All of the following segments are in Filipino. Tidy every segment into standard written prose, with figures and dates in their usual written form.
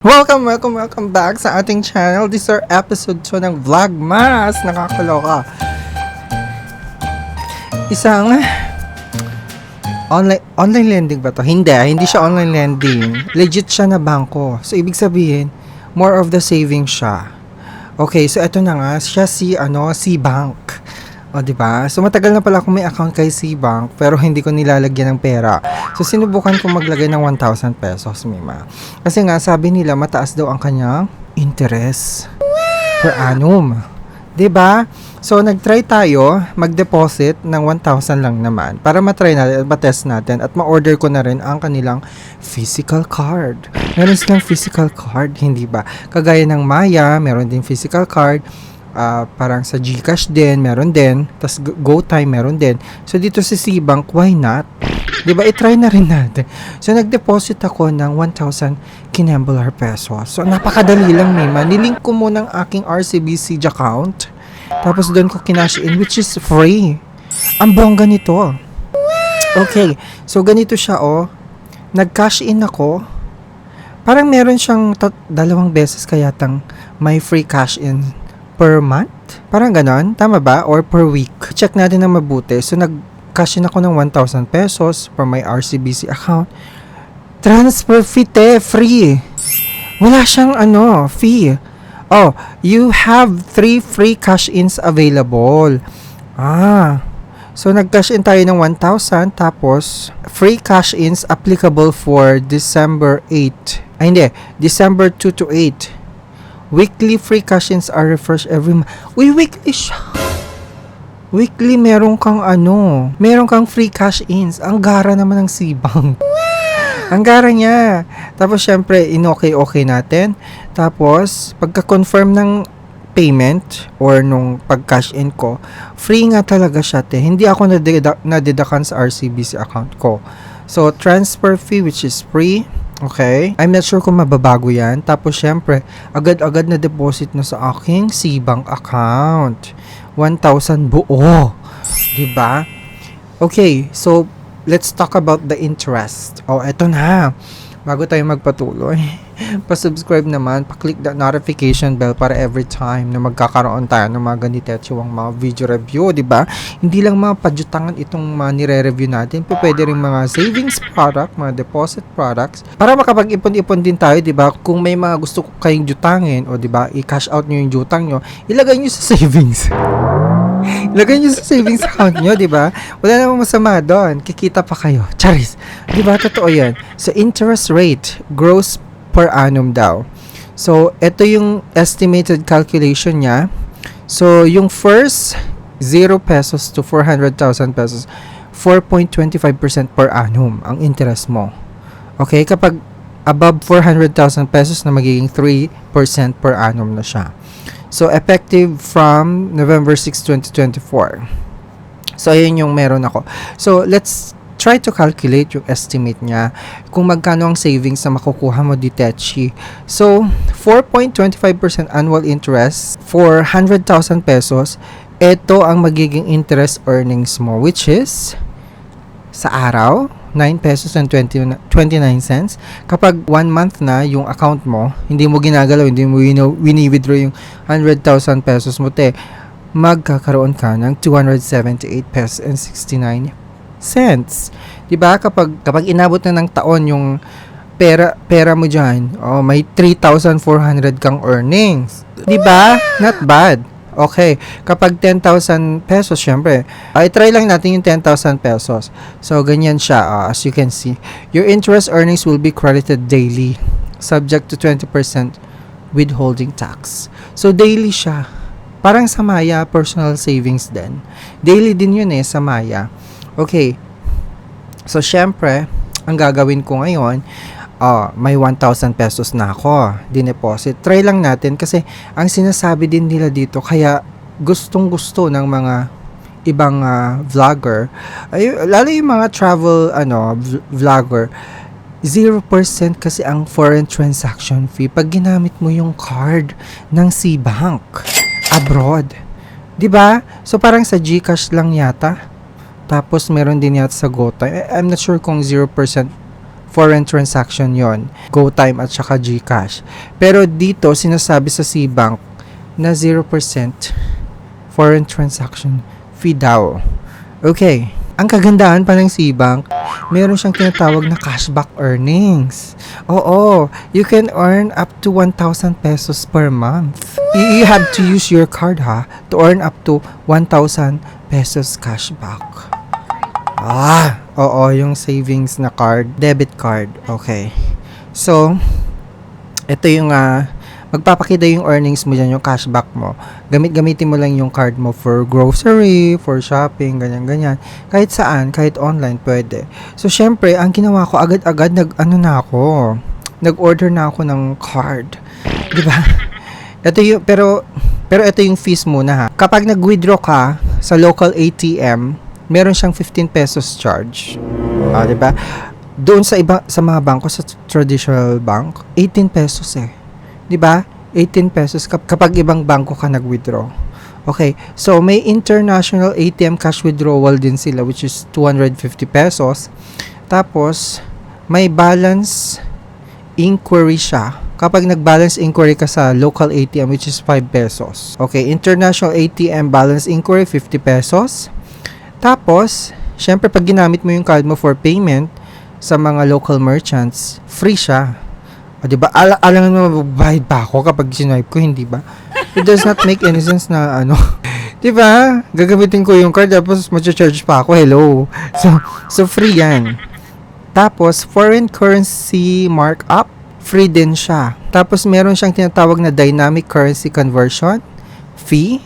Welcome back sa ating channel. This is our episode 2 ng Vlogmas. Nakakaloka. Isang online lending ba to? Hindi siya online lending. Legit siya na bangko. So, ibig sabihin, more of the savings siya. Okay, so ito na nga, siya si Cbank. O, diba? So, matagal na pala akong may account kay Cbank, pero hindi ko nilalagyan ng pera. So, sinubukan ko maglagay ng 1,000 pesos, Mima. Kasi nga, sabi nila, mataas daw ang kanyang interest per annum. Diba? So, nag-try tayo mag-deposit ng 1,000 lang naman para matry natin, matest natin at ma-order ko na rin ang kanilang physical card. Meron silang physical card, hindi ba? Kagaya ng Maya, meron din physical card. Parang sa GCash din, meron din. Tapos GoTime, meron din. So, dito sa Cbank, why not? Diba, i-try na rin natin. So, nag-deposit ako ng 1,000 Kinembular pesos. So, napakadali lang, Mima. Nilink ko muna ang aking RCBC account. Tapos, doon ko kinash in, which is free. Ang bongga nito. Okay. So, ganito siya, oh. Nag-cash in ako. Parang meron siyang 2 beses kaya tang may free cash in per month? Parang ganon? Tama ba? Or per week? Check natin na mabuti. So, nag-cash in ako ng 1,000 pesos for my RCBC account. Transfer fee, free. Wala siyang fee. Oh, you have 3 free cash-ins available. So, nag-cash in tayo ng 1,000 tapos free cash-ins applicable for December 8. December 2 to 8. Weekly free cash-ins are refreshed every month. Weekly siya. Weekly meron kang free cash-ins. Ang gara naman ng Cbank. Ang gara niya. Tapos syempre, okay natin. Tapos, pagka-confirm ng payment or nung pag-cash-in ko, free nga talaga siya, te. Hindi ako nadedakan sa RCBC account ko. So, transfer fee which is free. Okay? I'm not sure kung mababago yan. Tapos, syempre, agad-agad na deposit na sa aking Cbank account. 1,000 buo. Diba? Okay, so, let's talk about the interest. Oh, eto na. Bago tayo magpatuloy, pa-subscribe naman, pa-click the notification bell para every time na magkakaroon tayo ng mga ganitetsyo ang mga video review, di ba? Hindi lang mga padyutangan itong mga nire-review natin, pwede rin mga savings product, mga deposit products, para makapag-ipon-ipon din tayo, di ba? Kung may mga gusto kayong jutangin, o di ba, i-cash out nyo yung jutang nyo, ilagay nyo sa savings. Ilagay nyo sa savings account nyo, di ba? Wala namang masama doon. Kikita pa kayo. Charis. Di ba? Totoo yan. So, interest rate, gross per annum daw. So, ito yung estimated calculation niya. So, yung first 0 pesos to 400,000 pesos, 4.25% per annum ang interest mo. Okay? Kapag above 400,000 pesos na magiging 3% per annum na siya. So, effective from November 6, 2024. So, ayun yung meron ako. So, let's try to calculate yung estimate niya kung magkano ang savings na makukuha mo ditechi. So, 4.25% annual interest for 100,000 pesos. Ito ang magiging interest earnings mo, which is sa araw, 9 pesos and 29 cents. Kapag 1 month na yung account mo, hindi mo ginagalaw, hindi mo wini-withdraw yung 100,000 pesos mo, magkakaroon ka ng 278 pesos and 69 cents. Diba? Kapag inabot na ng taon yung pera mo dyan, may 3,400 kang earnings. Diba? Not bad. Okay, kapag 10,000 pesos, syempre, try lang natin yung 10,000 pesos. So, ganyan siya, as you can see. Your interest earnings will be credited daily, subject to 20% withholding tax. So, daily siya. Parang sa Maya, personal savings din. Daily din yun sa Maya. Okay, so, syempre, ang gagawin ko ngayon, may 1,000 pesos na ako dineposit. Try lang natin kasi ang sinasabi din nila dito, kaya gustong-gusto ng mga ibang vlogger, lalo yung mga travel vlogger, 0% kasi ang foreign transaction fee pag ginamit mo yung card ng Cbank abroad. 'Di ba? So parang sa GCash lang yata. Tapos meron din yata sa GoTime. I'm not sure kung 0% foreign transaction yon, GoTime at saka GCash. Pero dito, sinasabi sa Cbank na 0% foreign transaction fee daw. Okay. Ang kagandahan pa ng Cbank, meron siyang tinatawag na cashback earnings. Oo, you can earn up to 1,000 pesos per month. You have to use your card to earn up to 1,000 pesos cashback. Oo, yung savings na card, debit card. Okay. So, ito yung magpapakita yung earnings mo dyan, yung cashback mo. Gamitin mo lang yung card mo for grocery, for shopping, ganyan-ganyan. Kahit saan, kahit online, pwede. So, syempre, ang ginawa ko, agad-agad, nag-order na ako ng card. Diba? Ito yung, pero ito yung fees muna Kapag nag-withdraw ka sa local ATM, meron siyang 15 pesos charge. Diba? Doon sa mga bangko, sa traditional bank, 18 pesos Di ba? 18 pesos kapag ibang bangko ka nag-withdraw. Okay. So, may international ATM cash withdrawal din sila, which is 250 pesos. Tapos, may balance inquiry siya. Kapag nag-balance inquiry ka sa local ATM, which is 5 pesos. Okay. International ATM balance inquiry, 50 pesos. Tapos, syempre, pag ginamit mo yung card mo for payment sa mga local merchants, free siya. Diba? Alangan mo, magbayad pa ako kapag sinipe ko, hindi ba? It does not make any sense na diba? Gagamitin ko yung card, tapos mag-charge pa ako. Hello. So free yan. Tapos, foreign currency markup, free din siya. Tapos, meron siyang tinatawag na dynamic currency conversion fee,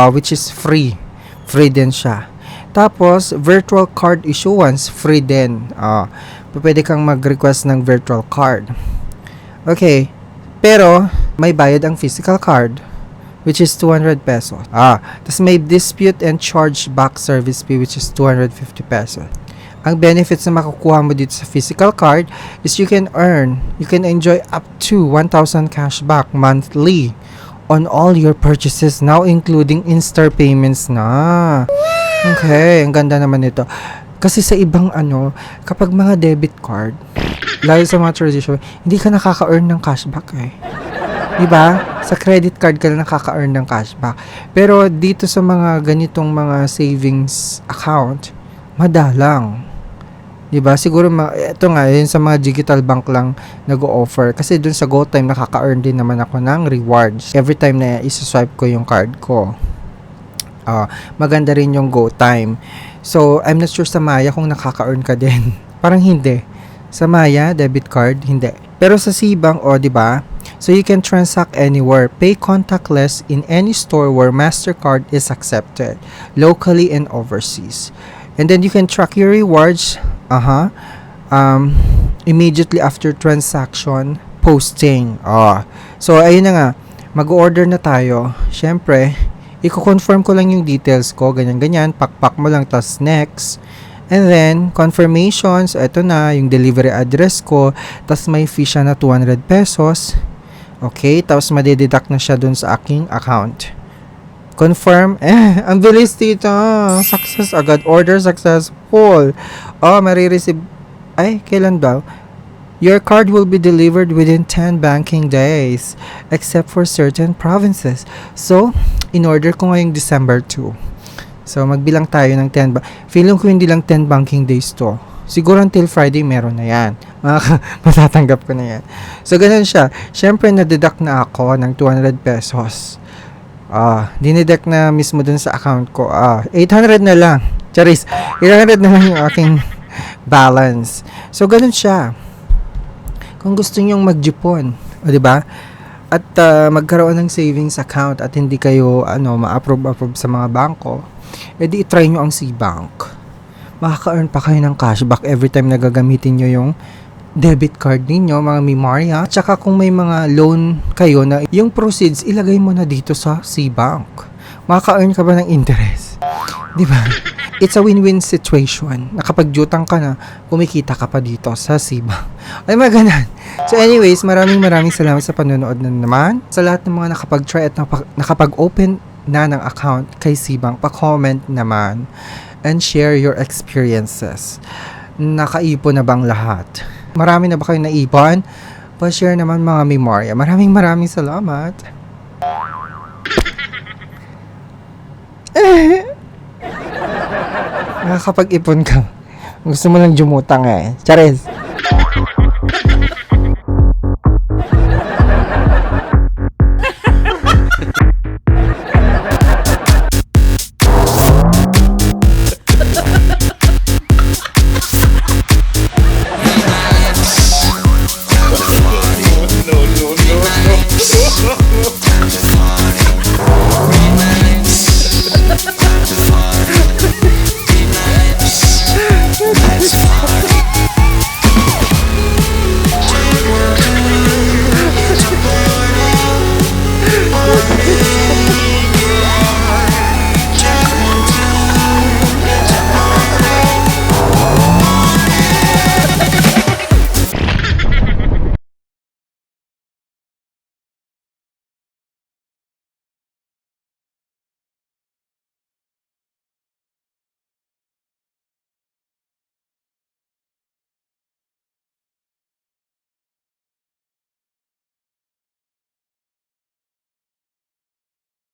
which is free. Free din siya. Tapos, virtual card issuance, free din. Pwede kang mag-request ng virtual card. Okay. Pero, may bayad ang physical card, which is 200 pesos. Tapos may dispute and chargeback service fee, which is 250 pesos. Ang benefits na makukuha mo dito sa physical card is you can enjoy up to 1,000 cashback monthly on all your purchases, now including in-store payments na. Okay, ang ganda naman nito. Kasi sa ibang kapag mga debit card, lalo sa mga traditional, hindi ka nakaka-earn ng cashback diba? Sa credit card ka na nakaka-earn ng cashback. Pero dito sa mga ganitong mga savings account, madalang. Diba? Siguro, ito nga, yun sa mga digital bank lang nag-o-offer. Kasi dun sa GoTime, nakaka-earn din naman ako ng rewards. Every time na isa-swipe ko yung card ko. Maganda rin yung GoTime. So, I'm not sure sa Maya kung nakaka-earn ka din. Parang hindi. Sa Maya, debit card, hindi. Pero sa Cbank, diba? So, you can transact anywhere. Pay contactless in any store where MasterCard is accepted, locally and overseas. And then, you can track your rewards, immediately after transaction posting. So, ayun na nga. Mag-order na tayo. Siyempre, i-confirm ko lang yung details ko. Ganyan-ganyan. Pakpak mo lang, tas next. And then, confirmations, ito na, yung delivery address ko, tas may fee siya na 200 pesos. Okay, tapos madideduct na siya dun sa aking account. Confirm, ang bilis dito. Success agad, order successful. Marireceive, kailan daw? Your card will be delivered within 10 banking days, except for certain provinces. So, in-order ko ngayong December 2. So, magbilang tayo ng 10 feeling ko hindi lang 10 banking days to. Siguro until Friday meron na yan. Matatanggap ko na yan. So, ganun siya. Siyempre, na-deduct na ako ng 200 pesos. Dineduct na mismo dun sa account ko. 800 na lang. Charis, 800 na lang yung aking balance. So, ganun siya. Kung gusto nyong mag-Jupon, diba? At magkaroon ng savings account at hindi kayo ma-approve sa mga bangko, edi i-try nyo ang Cbank. Makaka-earn pa kayo ng cashback every time na gagamitin nyo yung debit card ninyo, mga Memoria. At saka kung may mga loan kayo na yung proceeds, ilagay mo na dito sa Cbank. Makaka-earn ka ba ng interest? Diba? It's a win-win situation. Nakapag-jutang ka na, kumikita ka pa dito sa Cbank. Ay, maganan. So anyways, maraming salamat sa panonood na naman. Sa lahat ng mga nakapag-try at nakapag-open na ng account kay Cbank, pa-comment naman and share your experiences. Nakaipon na bang lahat? Marami na ba kayo naipon? Pa-share naman mga memorya. Maraming salamat. Nakakapag-ipon ka. Gusto mo lang jumutang eh. Charis.